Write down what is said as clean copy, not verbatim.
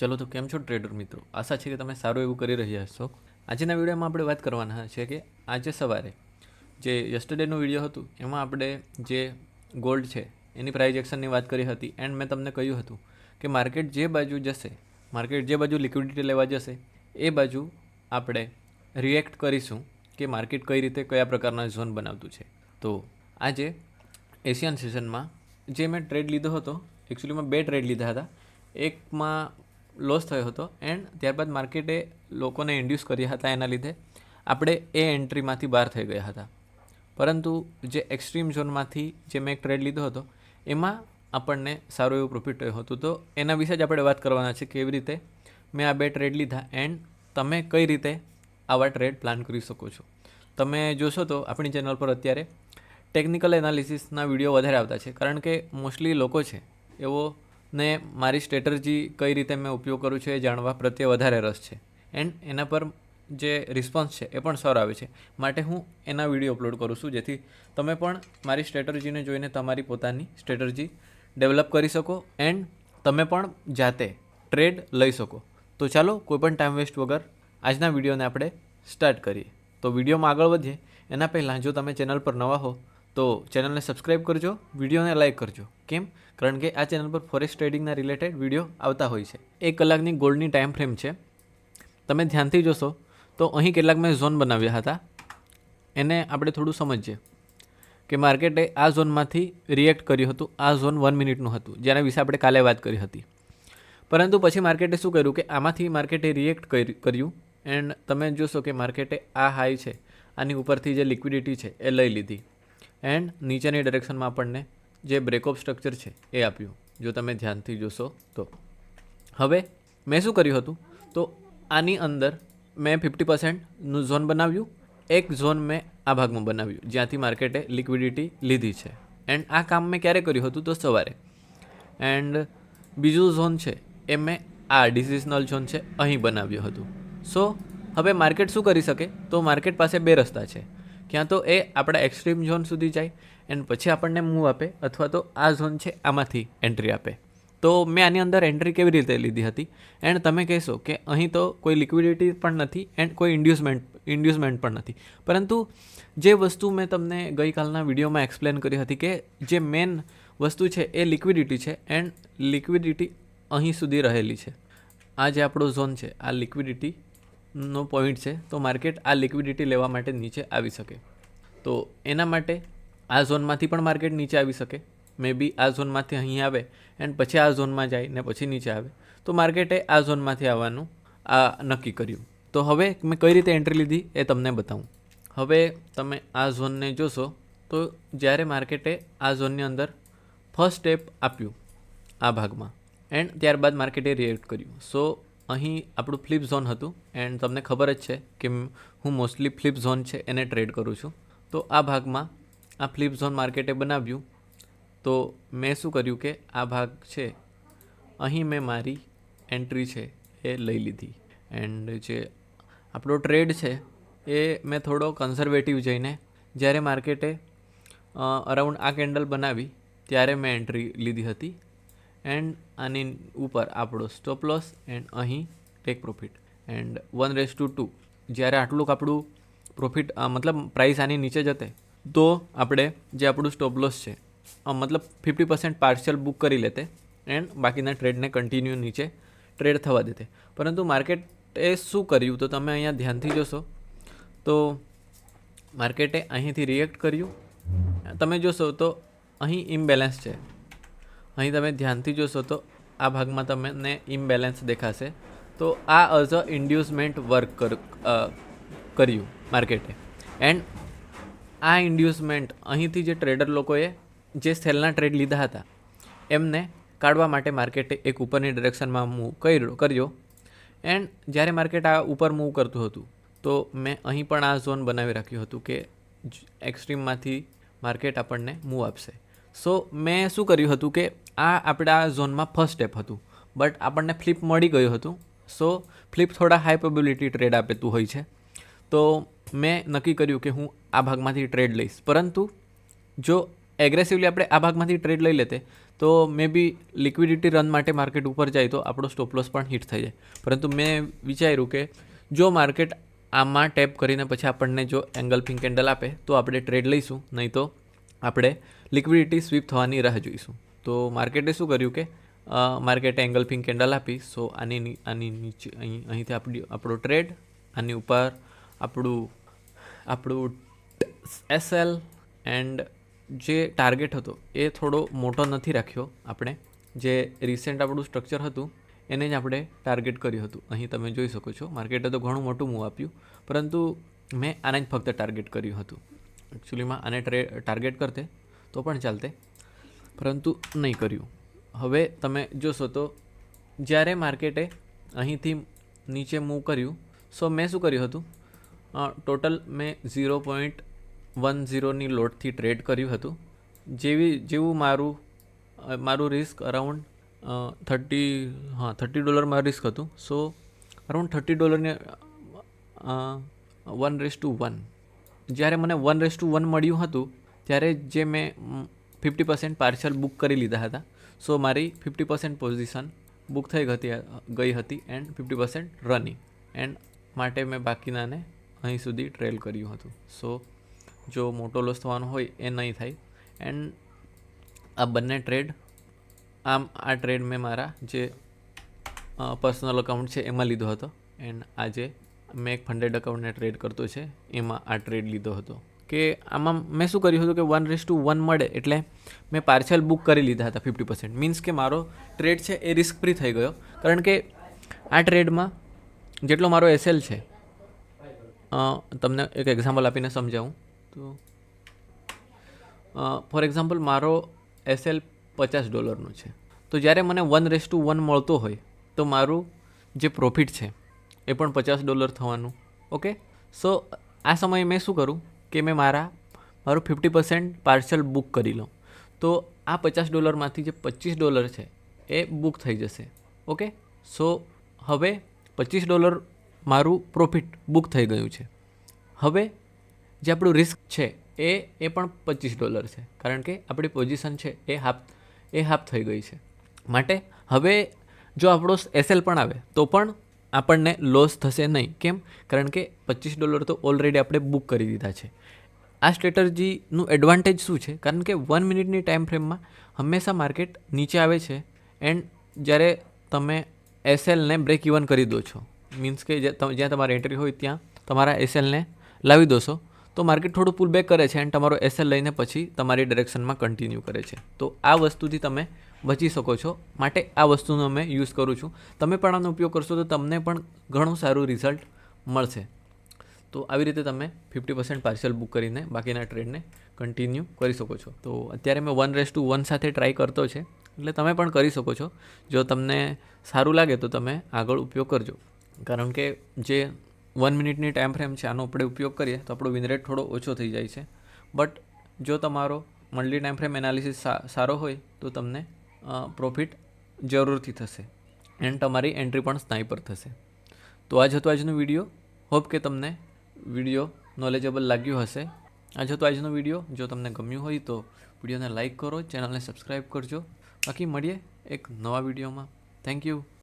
ચલો તો કેમ છો ટ્રેડર મિત્રો, આશા છે કે તમે સારું એવું કરી રહ્યા છો. આજના વિડીયોમાં આપણે વાત કરવાના છે કે આજે સવારે જે યસ્ટરડેનું વિડીયો હતું એમાં આપણે જે ગોલ્ડ છે એની પ્રાઇઝ એક્શનની વાત કરી હતી. એન્ડ મેં તમને કહ્યું હતું કે માર્કેટ જે બાજુ જશે, માર્કેટ જે બાજુ લિક્વિડિટી લેવા જશે એ બાજુ આપણે રિએક્ટ કરીશું કે માર્કેટ કઈ રીતે કયા પ્રકારના ઝોન બનાવતું છે. તો આજે એશિયન સેશનમાં જે મેં ટ્રેડ લીધો હતો, એકચ્યુઅલીમાં 2 ટ્રેડ લીધા હતા. એકમાં લોસ થયો હતો એન્ડ ત્યારબાદ માર્કેટે લોકોને ઇન્ડ્યુસ કર્યા હતા, એના લીધે આપણે એ એન્ટ્રીમાંથી બહાર થઈ ગયા હતા. પરંતુ જે એક્સ્ટ્રીમ ઝોનમાંથી જે મેં એક ટ્રેડ લીધો હતો એમાં આપણને સારું એવું પ્રોફિટ થયું હતું. તો એના વિશે જ આપણે વાત કરવાના છે, કેવી રીતે મેં આ 2 ટ્રેડ લીધા એન્ડ તમે કઈ રીતે આવા ટ્રેડ પ્લાન કરી શકો છો. તમે જોશો તો આપણી ચેનલ પર અત્યારે ટેકનિકલ એનાલિસિસના વિડીયો વધારે આવતા છે, કારણ કે મોસ્ટલી લોકો છે એવો ને મારી સ્ટ્રેટર્જી કઈ રીતે મેં ઉપયોગ કરું છું એ જાણવા પ્રત્યે વધારે રસ છે. એન્ડ એના પર જે રિસ્પોન્સ છે એ પણ સારો આવે છે, માટે હું એના વિડીયો અપલોડ કરું છું, જેથી તમે પણ મારી સ્ટ્રેટર્જીને જોઈને તમારી પોતાની સ્ટ્રેટર્જી ડેવલપ કરી શકો એન્ડ તમે પણ જાતે ટ્રેડ લઈ શકો. તો ચાલો કોઈપણ ટાઈમ વેસ્ટ વગર આજના વિડીયોને આપણે સ્ટાર્ટ કરીએ. તો વિડીયોમાં આગળ વધીએ એના પહેલાં જો તમે ચેનલ પર નવા હો તો ચેનલને સબસ્ક્રાઈબ કરજો, વિડીયોને લાઇક કરજો. કેમ? કારણ કે આ ચેનલ પર ફોરેક્સ ટ્રેડિંગના રિલેટેડ વિડીયો આવતા હોય છે. 1 કલાકની ગોલ્ડની ટાઈમ ફ્રેમ છે. તમે ધ્યાનથી જોશો તો અહીં કેટલાક મેં ઝોન બનાવ્યા હતા, એને આપણે થોડું સમજીએ કે માર્કેટે આ ઝોનમાંથી રિએક્ટ કર્યું હતું. આ ઝોન 1 મિનિટનું હતું, જેના વિશે આપણે કાલે વાત કરી હતી. પરંતુ પછી માર્કેટે શું કર્યું કે આમાંથી માર્કેટે રિએક્ટ કર્યું એન્ડ તમે જોશો કે માર્કેટે આ હાઈ છે આની ઉપરથી જે લિક્વિડિટી છે એ લઈ લીધી એન્ડ નીચેની ડાયરેક્શનમાં આપણને જે બ્રેકઅપ સ્ટ્રક્ચર છે એ આપ્યું, જો તમે ધ્યાનથી જોશો તો. હવે મેં શું કર્યું હતું, તો આની અંદર મેં 50%નું ઝોન બનાવ્યું. એક ઝોન મેં આ ભાગમાં બનાવ્યું જ્યાંથી માર્કેટે લિક્વિડિટી લીધી છે એન્ડ આ કામ મેં ક્યારે કર્યું હતું, તો સવારે. એન્ડ બીજું ઝોન છે એ મેં આ ડિસિઝનલ ઝોન છે અહીં બનાવ્યું હતું. સો હવે માર્કેટ શું કરી શકે, તો માર્કેટ પાસે 2 રસ્તા છે. ક્યાં તો એ આપણા એક્સ્ટ્રીમ ઝોન સુધી જાય એન્ડ પછી આપણને મૂવ આપે, અથવા તો આ ઝોન છે આમાંથી એન્ટ્રી આપે. તો મેં આની અંદર એન્ટ્રી કેવી રીતે લીધી હતી એન્ડ તમે કહેશો કે અહીં તો કોઈ લિક્વિડિટી પણ નથી એન્ડ કોઈ ઇન્ડ્યુસમેન્ટ પણ નથી. પરંતુ જે વસ્તુ મેં તમને ગઈકાલના વિડીયોમાં એક્સપ્લેન કરી હતી કે જે મેન વસ્તુ છે એ લિક્વિડિટી છે એન્ડ લિક્વિડિટી અહીં સુધી રહેલી છે. આ જે આપણો ઝોન છે આ લિક્વિડિટીનો પોઈન્ટ છે, તો માર્કેટ આ લિક્વિડિટી લેવા માટે નીચે આવી શકે. તો એના માટે આ ઝોનમાંથી પણ માર્કેટ નીચે આવી શકે. મે બી આ ઝોનમાંથી અહીં આવે એન્ડ પછી આ ઝોનમાં જાય ને પછી નીચે આવે. તો માર્કેટે આ ઝોનમાંથી આવવાનું આ નક્કી કર્યું. તો હવે મેં કઈ રીતે એન્ટ્રી લીધી એ તમને બતાવું. હવે તમે આ ઝોનને જોશો તો જ્યારે માર્કેટે આ ઝોનની અંદર ફર્સ્ટ સ્ટેપ આપ્યું આ ભાગમાં એન્ડ ત્યારબાદ માર્કેટે રિએક્ટ કર્યું. સો અહીં આપણું ફ્લિપ ઝોન હતું એન્ડ તમને ખબર જ છે કે હું મોસ્ટલી ફ્લિપ ઝોન છે એને ટ્રેડ કરું છું. તો આ ભાગમાં આ ફ્લિપ ઝોન માર્કેટે બનાવ્યું. તો મેં શું કર્યું કે આ ભાગ છે અહીં મેં મારી એન્ટ્રી છે એ લઈ લીધી એન્ડ જે આપણો ટ્રેડ છે એ મેં થોડો કન્ઝર્વેટિવ જઈને જ્યારે માર્કેટે અરાઉન્ડ આ કેન્ડલ બનાવી ત્યારે મેં એન્ટ્રી લીધી હતી એન્ડ આની ઉપર આપણો સ્ટોપ લોસ એન્ડ અહીં ટેક પ્રોફિટ એન્ડ 1:2. જ્યારે આટલું આપણું પ્રોફિટ મતલબ પ્રાઇસ આની નીચે જતે તો આપણે જે આપણું સ્ટોપ લોસ છે મતલબ 50% પાર્શિયલ બુક કરી લેતે એન્ડ બાકીના ટ્રેડને કન્ટિન્યુ નીચે ટ્રેડ થવા દેતે. પરંતુ માર્કેટે શું કર્યું, તો તમે અહીંયા ધ્યાનથી જોશો તો માર્કેટે અહીંથી રિએક્ટ કર્યું. તમે જોશો તો અહીં ઇમ્બેલેન્સ છે. અહીં તમે ધ્યાનથી જોશો તો આ ભાગમાં તમને ઇમ્બેલેન્સ દેખાશે. તો આ એઝ અ ઇન્ડ્યુસમેન્ટ વર્ક કર્યું માર્કેટે એન્ડ આ ઇન્ડ્યુસમેન્ટ અહીંથી જે ટ્રેડર લોકોએ જે સેલના ટ્રેડ લીધા હતા એમને કાઢવા માટે માર્કેટે એક ઉપરની ડિરેક્શનમાં મૂવ કર્યો એન્ડ જ્યારે માર્કેટ આ ઉપર મૂવ કરતું હતું તો મેં અહીં પણ આ ઝોન બનાવી રાખ્યું હતું કે એક્સ્ટ્રીમમાંથી માર્કેટ આપણને મૂવ આપશે. સો મેં શું કર્યું હતું કે આ આપણા ઝોનમાં ફર્સ્ટ સ્ટેપ હતું, બટ આપણને ફ્લિપ મળી ગયું હતું. સો ફ્લિપ થોડા હાઈ પ્રોબેબિલિટી ટ્રેડ આપતું હોય છે. તો મેં નક્કી કર્યું કે હું આ ભાગમાંથી ટ્રેડ લઈશ. પરંતુ જો એગ્રેસિવલી આપણે આ ભાગમાંથી ટ્રેડ લઈ લેતે તો મે બી લિક્વિડિટી રન માટે માર્કેટ ઉપર જાય તો આપણો સ્ટોપ લોસ પણ હિટ થઈ જાય. પરંતુ મેં વિચાર્યું કે જો માર્કેટ આમાં ટેપ કરીને પછી આપણને જો એંગલ્ફિંગ કેન્ડલ આપે તો આપણે ટ્રેડ લઈશું, નહીં તો આપણે લિક્વિડિટી સ્વીપ થવાની રાહ જોઈશું. તો માર્કેટે શું કર્યું કે માર્કેટે એંગલ્ફિંગ કેન્ડલ આપી. સો આની નીચે અહીંથી આપણો ટ્રેડ, આની ઉપર આપણું SL એન્ડ જે ટાર્ગેટ હતો એ થોડો મોટો નથી રાખ્યો આપણે. જે રિસેન્ટ આપણું સ્ટ્રક્ચર હતું એને જ આપણે ટાર્ગેટ કર્યું હતું. અહીં તમે જોઈ શકો છો માર્કેટે તો ઘણું મોટું મૂવ આપ્યું, પરંતુ મેં આને જ ફક્ત ટાર્ગેટ કર્યું હતું. એકચ્યુઅલીમાં આને ટાર્ગેટ કરતે તો પણ ચાલતે, પરંતુ નહીં કર્યું. હવે તમે જોશો તો જ્યારે માર્કેટે અહીંથી નીચે મૂવ કર્યું, સો મેં શું કર્યું હતું, ટોટલ મેં 0.10ની લોટથી ટ્રેડ કર્યું હતું. જેવું મારું રિસ્ક અરાઉન્ડ $30 મારું રિસ્ક હતું. સો અરાઉન્ડ $30 1:1. જ્યારે મને 1:1 મળ્યું હતું ત્યારે જે મેં 50% પાર્શલ બુક કરી લીધા હતા. સો મારી 50% પોઝિશન બુક થઈ ગઈ હતી એન્ડ 50% રનિંગ, એન્ડ માટે મેં બાકીનાને અહીં સુધી ટ્રેલ કર્યું હતું. સો જો મોટો લોસ થવાનો હોય એ નહીં થાય. એન્ડ આ બંને ટ્રેડ આ ટ્રેડ મેં મારા જે પર્સનલ અકાઉન્ટ છે એમાં લીધો હતો, એન્ડ આજે મેં એક ફંડેડ અકાઉન્ટને ટ્રેડ કરતો છે એમાં આ ટ્રેડ લીધો હતો. કે આમાં મેં શું કર્યું હતું કે 1:1 મળે એટલે મેં પાર્શલ બુક કરી લીધા હતા 50%. મીન્સ કે મારો ટ્રેડ છે એ રિસ્ક ફ્રી થઈ ગયો, કારણ કે આ ટ્રેડમાં જેટલો મારો SL છે, તમને એક એક્ઝામ્પલ આપીને સમજાવું તો ફોર એક્ઝામ્પલ મારો SL $50 છે. તો જ્યારે મને 1:1 મળતો હોય તો મારું જે પ્રોફિટ છે એ પણ $50 થવાનું. ઓકે, સો આ સમયે મેં શું કરું કે મેં મારું 50% પાર્શલ બુક કરી લઉં. તો આ $50માંથી જે $25 છે એ બુક થઈ જશે. ઓકે, સો હવે $25 મારું પ્રોફિટ બુક થઈ ગયું છે. હવે જે આપણું રિસ્ક છે એ પણ $25 છે, કારણ કે આપણી પોઝિશન છે એ હાફ થઈ ગઈ છે. માટે હવે જો આપણો SL પણ આવે તો પણ આપણને લોસ થશે નહીં. કેમ? કારણ કે $25 તો ઓલરેડી આપણે બુક કરી દીધા છે. આ સ્ટ્રેટર્જીનું એડવાન્ટેજ શું છે? કારણ કે 1 મિનિટની ટાઈમ ફ્રેમમાં હંમેશા માર્કેટ નીચે આવે છે, એન્ડ જ્યારે તમે SLને બ્રેક ઇવન કરી દો છો, મીન્સ કે જ્યાં તમારી એન્ટ્રી હોય ત્યાં તમારા SLને લાવી દોશો, તો માર્કેટ થોડું પુલ બેક કરે છે એન્ડ તમારો SL લઈને પછી તમારી ડિરેક્શનમાં કન્ટિન્યુ કરે છે. તો આ વસ્તુથી તમે બચી શકો છો. માટે આ વસ્તુનો મેં યુઝ કરું છું. તમે પણ આનો ઉપયોગ કરશો તો તમને પણ ઘણું સારું રિઝલ્ટ મળશે. તો આવી રીતે તમે 50% પાર્શલ બુક કરીને બાકીના ટ્રેડને કન્ટિન્યુ કરી શકો છો. તો અત્યારે મેં 1:1 સાથે ટ્રાય કરતો છે, એટલે તમે પણ કરી શકો છો. જો તમને સારું લાગે તો તમે આગળ ઉપયોગ કરજો, કારણ કે જે 1 મિનિટની ટાઈમ ફ્રેમ છે આનો આપણે ઉપયોગ કરીએ તો આપણો વિન રેટ થોડો ઓછો થઈ જાય છે. બટ જો તમારો મંથલી ટાઈમ ફ્રેમ એનાલિસિસ સારો હોય તો તમને પ્રોફિટ જરૂરથી થશે, એન્ડ તમારી એન્ટ્રી પણ સ્નાઈપર થશે. તો આ જ હતો આજનો વિડીયો. હોપ કે તમને વિડીયો નોલેજેબલ લાગ્યું હશે. આ જ હતો આજનો વિડીયો. જો તમને ગમ્યું હોય તો વિડીયોને લાઇક કરો, ચેનલને સબસ્ક્રાઈબ કરજો. બાકી મળીએ એક નવા વિડીયોમાં. Thank you.